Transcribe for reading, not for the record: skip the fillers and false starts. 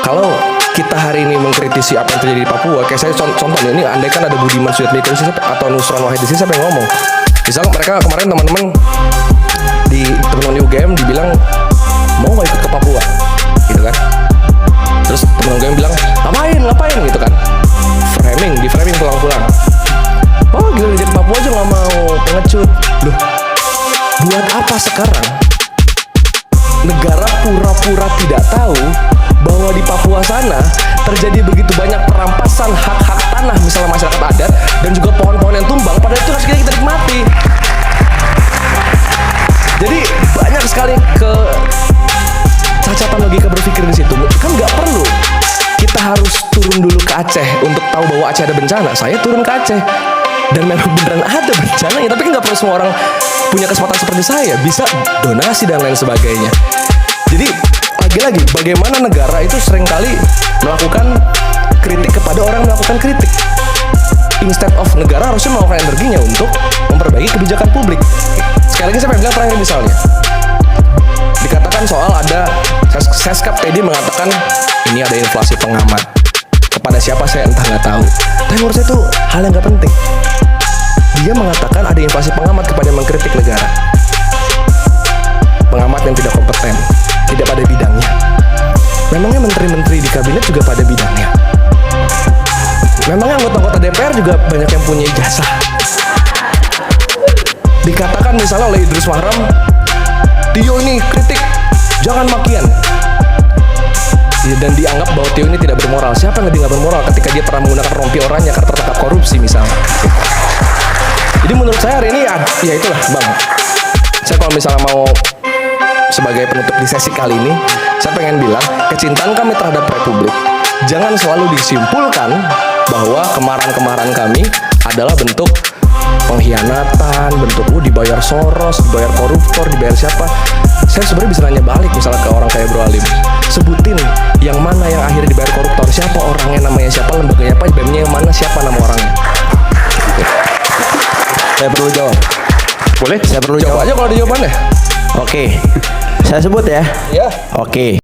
kalau kita hari ini mengkritisi apa yang terjadi di Papua, kayak saya contoh nih, ini andai kan ada Budiman Sujatmiko atau Nusron Wahid di sini, siapa yang ngomong? Misalnya mereka kemarin teman-teman di teman-teman UGM dibilang mau nggak ikut ke Papua, gitu kan? Terus teman UGM bilang ngapain gitu kan? Di framing pulang-pulang. Oh gila di Papua aja nggak mau, pengecut. Loh, buat apa sekarang negara pura-pura tidak tahu bahwa di Papua sana terjadi begitu banyak perampasan hak-hak tanah misalnya masyarakat adat dan juga pohon-pohon yang tumbang, padahal itu harus kita nikmati. Jadi banyak sekali cacatan logika berpikir di situ. Kan nggak perlu kita harus turun dulu ke Aceh untuk tahu bahwa Aceh ada bencana. Saya turun ke Aceh dan memang beneran ada bencana ya, tapi kan nggak perlu semua orang punya kesempatan seperti saya, bisa donasi dan lain sebagainya. Jadi lagi-lagi bagaimana negara itu seringkali melakukan kritik kepada orang yang melakukan kritik, instead of negara harusnya melakukan energinya untuk memperbaiki kebijakan publik. Sekali lagi saya pengen bilang terakhir, misalnya dikatakan soal ada Seskap Teddy mengatakan ini ada inflasi pengamat, kepada siapa saya entah nggak tahu, tapi menurut saya itu hal yang nggak penting. Dia mengatakan ada invasi pengamat kepada mengkritik negara, pengamat yang tidak kompeten, tidak pada bidangnya. Memangnya menteri-menteri di kabinet juga pada bidangnya? Memangnya anggota-anggota DPR juga banyak yang punya ijazah? Dikatakan misalnya oleh Idrus Marham, Tio ini kritik, jangan makian. Dan dianggap bahwa Tio ini tidak bermoral. Siapa yang tidak bermoral ketika dia pernah menggunakan rompi oranye karena tertangkap korupsi misalnya? Jadi menurut saya hari ini ya itulah Bang. Saya kalau misalnya mau sebagai penutup di sesi kali ini, saya pengen bilang kecintaan kami terhadap Republik jangan selalu disimpulkan bahwa kemarahan-kemarahan kami adalah bentuk pengkhianatan, bentuk dibayar Soros, dibayar koruptor, dibayar siapa. Saya sebenarnya bisa nanya balik misalnya ke orang kayak Bro Alim, sebutin yang mana yang akhirnya dibayar koruptor, siapa orangnya, namanya siapa, lembaganya apa, BEM-nya yang mana, siapa nama orangnya. Saya perlu jawab. Boleh? Saya perlu jawab jawab aja kalau ada jawabannya. Oke. Saya sebut ya. Iya. Oke.